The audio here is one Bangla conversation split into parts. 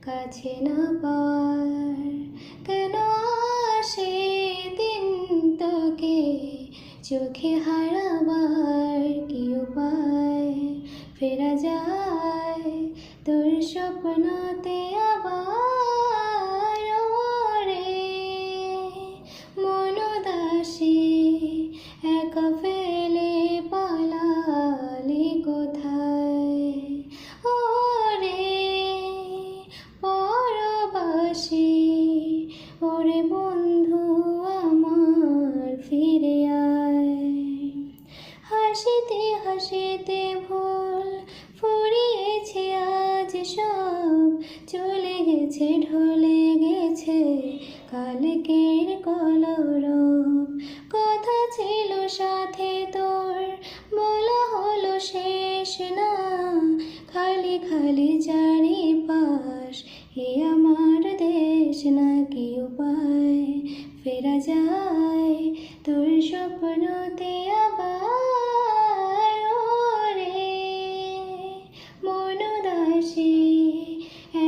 কাছে না পাওয়ার। কেন আসে দিন তোকে চোখে হারাবার, কি উপায় ফেরা যায় তোর স্বপ্নতে আবার। ওরে মন উদাসী একা ফেলে পালালি কোথায়। ওরে পরবাসী, ওরে বন্ধু আমার ফিরে আয়। হাসিতে হাসিতে ভুল ফুরিয়েছে আজ সব, চলে গেছে ঢলে গেছে কালকের কলরব। কথা ছিল সাথে তোর, বলা হলো শেষ না, খালি খালি চারিপাশ এ আমার দেশ না। কি উপায় ফেরা যায় তোর স্বপ্নতে আবার। ওরে মন উদাসী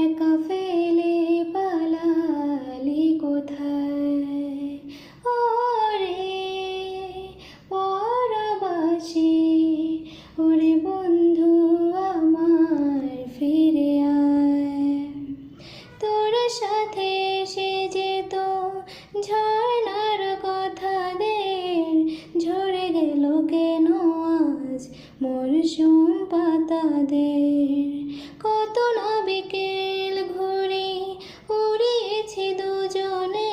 একা ফেলে পালালি কোথায়। ওরে পরবাসী, ওরে বন্ধু আমার ফিরে আয়। তোর সাথে সে যেত ঝর্ণার কথাদের, ঝরে গেল কেন আজ মরশুম পাতাদের। কত না বিকেল ঘুরে উড়িয়েছি দুজনে,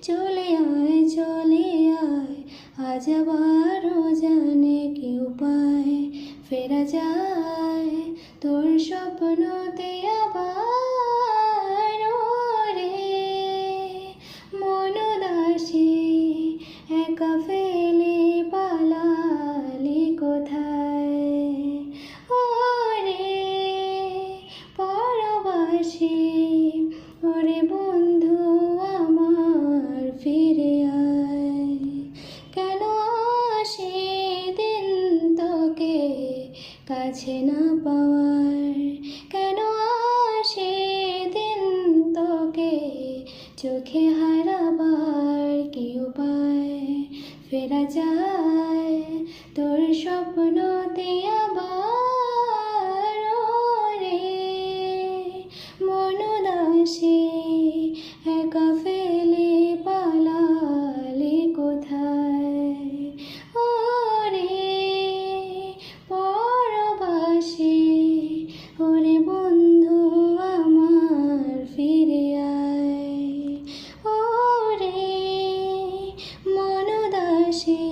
চলে আয় আজ আবারও জানে। কি উপায় ফেরা যায় তোর স্বপ্নতে আবার। ওরে মন উদাসী একা ফেলে পালালি কোথায়। ওরে পরবাসী, ওরে বন্ধু আমার ফিরে আয়। কেন আসে দিন তোকে কাছে না পাওয়ার। কেন আসে দিন তোকে চোখে হারাবার, কি উপায় ফেরা যায় তোর স্বপ্নতে আবার। ওরে মন উদাসী একা ফেলে পালালি কোথায়। ওরে পরবাসী, ওরে বন্ধু আমার ফিরে আয়। ওরে মন উদাসী